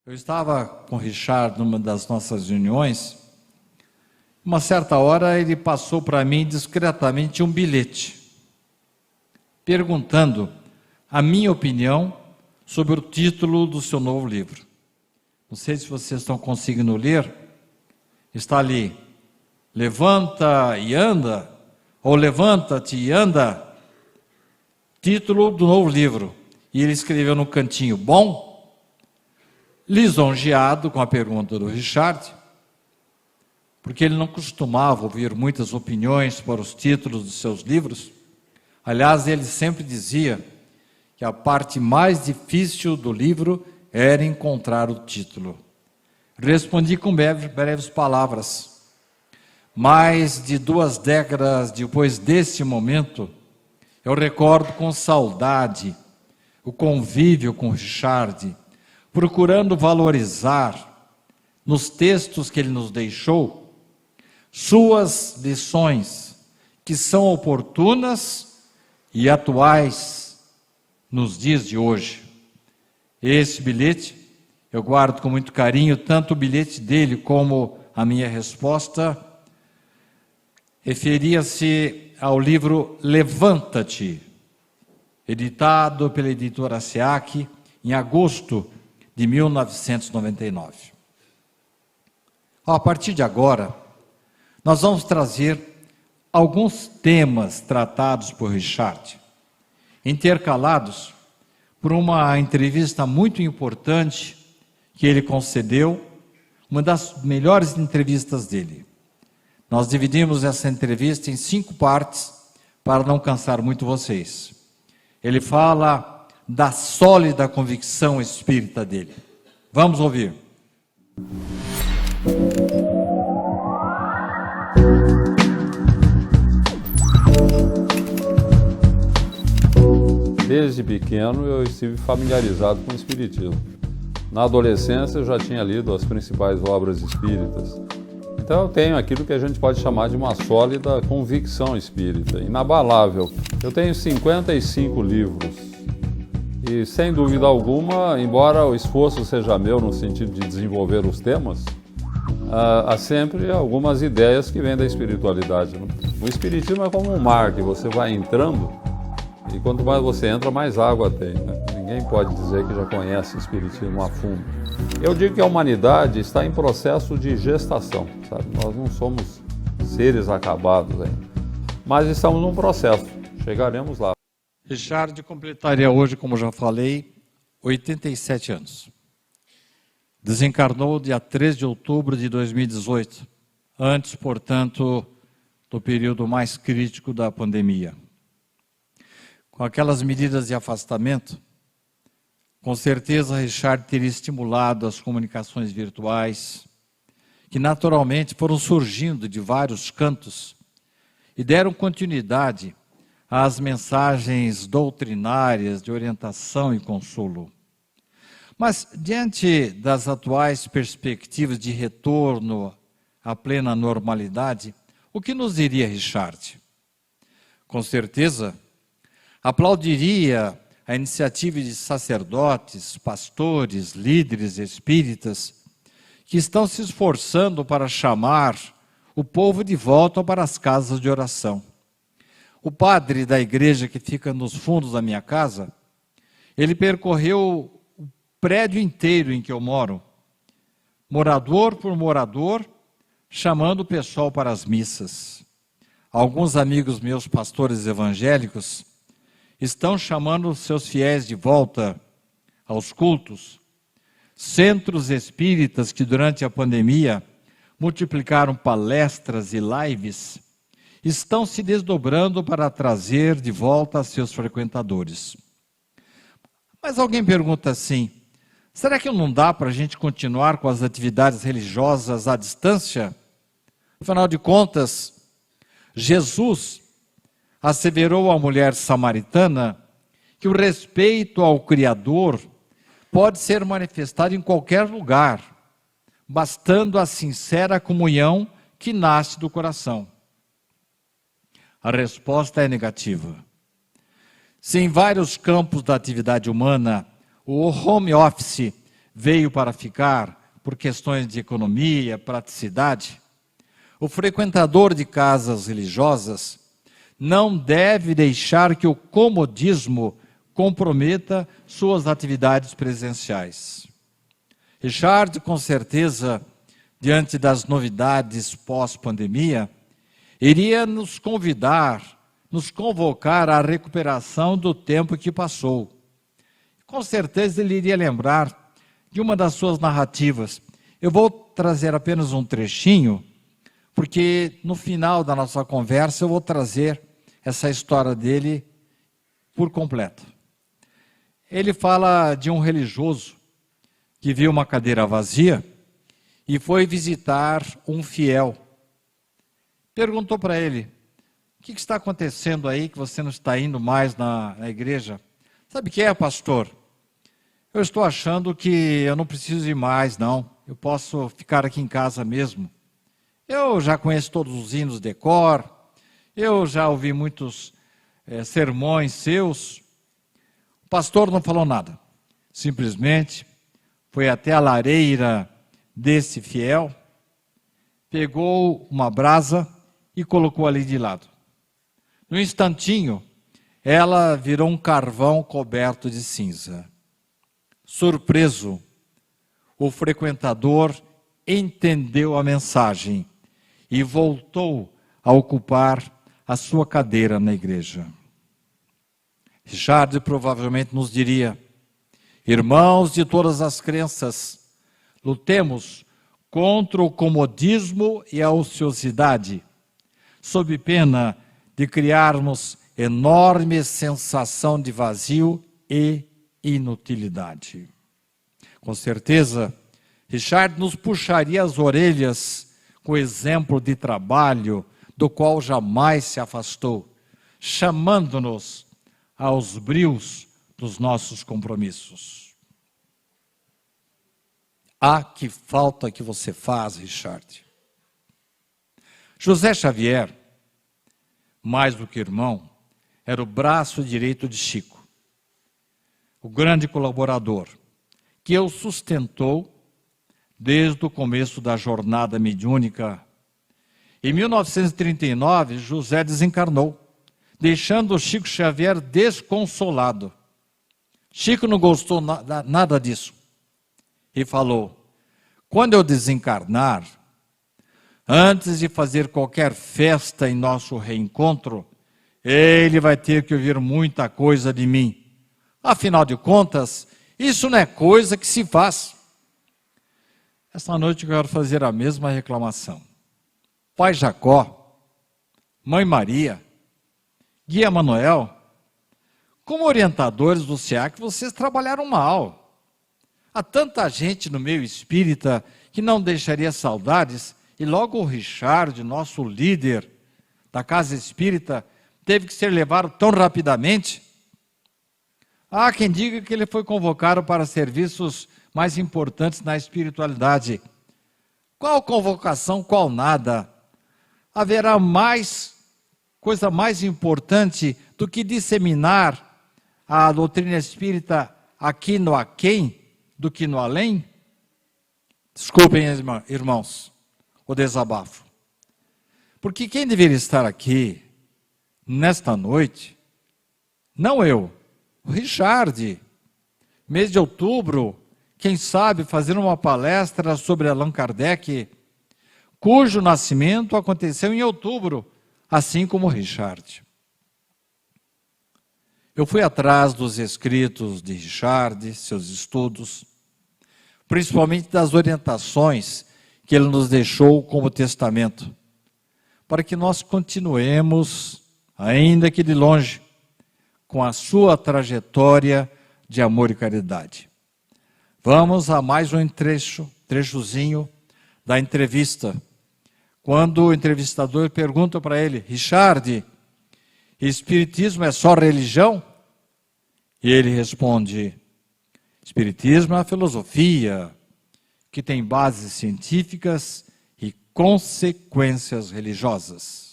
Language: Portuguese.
Eu estava com o Richard numa das nossas reuniões. Uma certa hora ele passou para mim discretamente um bilhete, perguntando a minha opinião sobre o título do seu novo livro. Não sei se vocês estão conseguindo ler. Está ali, levanta e anda, ou levanta-te e anda, título do novo livro. E ele escreveu no cantinho, bom? Lisonjeado com a pergunta do Richard, porque ele não costumava ouvir muitas opiniões para os títulos dos seus livros. Aliás, ele sempre dizia que a parte mais difícil do livro era encontrar o título. Respondi com breves palavras. Mais de 2 décadas depois desse momento, eu recordo com saudade o convívio com Richard, procurando valorizar nos textos que ele nos deixou suas lições, que são oportunas e atuais nos dias de hoje. Esse bilhete eu guardo com muito carinho, tanto o bilhete dele como a minha resposta. Referia-se ao livro Levanta-te, editado pela editora SEAC em agosto de 1999. A partir de agora, nós vamos trazer alguns temas tratados por Richard, intercalados por uma entrevista muito importante que ele concedeu, uma das melhores entrevistas dele. Nós dividimos essa entrevista em 5 partes para não cansar muito vocês. Ele fala da sólida convicção espírita dele. Vamos ouvir. Desde pequeno eu estive familiarizado com o espiritismo. Na adolescência eu já tinha lido as principais obras espíritas. Então eu tenho aquilo que a gente pode chamar de uma sólida convicção espírita, inabalável. Eu tenho 55 livros. E, sem dúvida alguma, embora o esforço seja meu no sentido de desenvolver os temas, há sempre algumas ideias que vêm da espiritualidade. O espiritismo é como um mar que você vai entrando e quanto mais você entra, mais água tem, né? Ninguém pode dizer que já conhece o espiritismo a fundo. Eu digo que a humanidade está em processo de gestação, sabe? Nós não somos seres acabados ainda, mas estamos num processo, chegaremos lá. Richard completaria hoje, como já falei, 87 anos. Desencarnou dia 3 de outubro de 2018, antes, portanto, do período mais crítico da pandemia. Com aquelas medidas de afastamento, com certeza Richard teria estimulado as comunicações virtuais, que naturalmente foram surgindo de vários cantos e deram continuidade às mensagens doutrinárias de orientação e consolo. Mas, diante das atuais perspectivas de retorno à plena normalidade, o que nos diria Richard? Com certeza, aplaudiria a iniciativa de sacerdotes, pastores, líderes espíritas, que estão se esforçando para chamar o povo de volta para as casas de oração. O padre da igreja que fica nos fundos da minha casa, ele percorreu o prédio inteiro em que eu moro, morador por morador, chamando o pessoal para as missas. Alguns amigos meus, pastores evangélicos, estão chamando os seus fiéis de volta aos cultos. Centros espíritas que durante a pandemia multiplicaram palestras e lives, estão se desdobrando para trazer de volta seus frequentadores. Mas alguém pergunta assim, será que não dá para a gente continuar com as atividades religiosas à distância? Afinal de contas, Jesus asseverou à mulher samaritana que o respeito ao Criador pode ser manifestado em qualquer lugar, bastando a sincera comunhão que nasce do coração. A resposta é negativa. Se em vários campos da atividade humana o home office veio para ficar por questões de economia, praticidade, o frequentador de casas religiosas não deve deixar que o comodismo comprometa suas atividades presenciais. Richard, com certeza, diante das novidades pós-pandemia, iria nos convocar à recuperação do tempo que passou. Com certeza ele iria lembrar de uma das suas narrativas. Eu vou trazer apenas um trechinho, porque no final da nossa conversa eu vou trazer essa história dele por completo. Ele fala de um religioso que viu uma cadeira vazia e foi visitar um fiel. Perguntou para ele: o que está acontecendo aí que você não está indo mais na igreja? Sabe o que é, pastor? Eu estou achando que eu não preciso ir mais, não. Eu posso ficar aqui em casa mesmo. Eu já conheço todos os hinos de cor, eu já ouvi muitos sermões seus. O pastor não falou nada. Simplesmente foi até a lareira desse fiel, pegou uma brasa e colocou ali de lado. No instantinho, ela virou um carvão coberto de cinza. Surpreso, o frequentador entendeu a mensagem e voltou a ocupar a sua cadeira na igreja. Richard provavelmente nos diria: irmãos de todas as crenças, lutemos contra o comodismo e a ociosidade, sob pena de criarmos enorme sensação de vazio e inutilidade. Com certeza, Richard nos puxaria as orelhas com o exemplo de trabalho do qual jamais se afastou, chamando-nos aos brios dos nossos compromissos. Ah, que falta que você faz, Richard. José Xavier, mais do que irmão, era o braço direito de Chico, o grande colaborador, que o sustentou desde o começo da jornada mediúnica. Em 1939, José desencarnou, deixando Chico Xavier desconsolado. Chico não gostou nada disso e falou: quando eu desencarnar, antes de fazer qualquer festa em nosso reencontro, ele vai ter que ouvir muita coisa de mim. Afinal de contas, isso não é coisa que se faz. Esta noite eu quero fazer a mesma reclamação. Pai Jacó, Mãe Maria, Guia Manuel, como orientadores do SEAC, vocês trabalharam mal. Há tanta gente no meio espírita que não deixaria saudades, e logo o Richard, nosso líder da casa espírita, teve que ser levado tão rapidamente. Há quem diga que ele foi convocado para serviços mais importantes na espiritualidade. Qual convocação, qual nada? Haverá coisa mais importante do que disseminar a doutrina espírita aqui no aquém do que no além? Desculpem, irmãos, o desabafo. Porque quem deveria estar aqui nesta noite, não eu, o Richard, mês de outubro, quem sabe fazer uma palestra sobre Allan Kardec, cujo nascimento aconteceu em outubro, assim como Richard. Eu fui atrás dos escritos de Richard, seus estudos, principalmente das orientações que ele nos deixou como testamento, para que nós continuemos, ainda que de longe, com a sua trajetória de amor e caridade. Vamos a mais um trechozinho da entrevista, quando o entrevistador pergunta para ele: Richard, Espiritismo é só religião? E ele responde: Espiritismo é uma filosofia que tem bases científicas e consequências religiosas.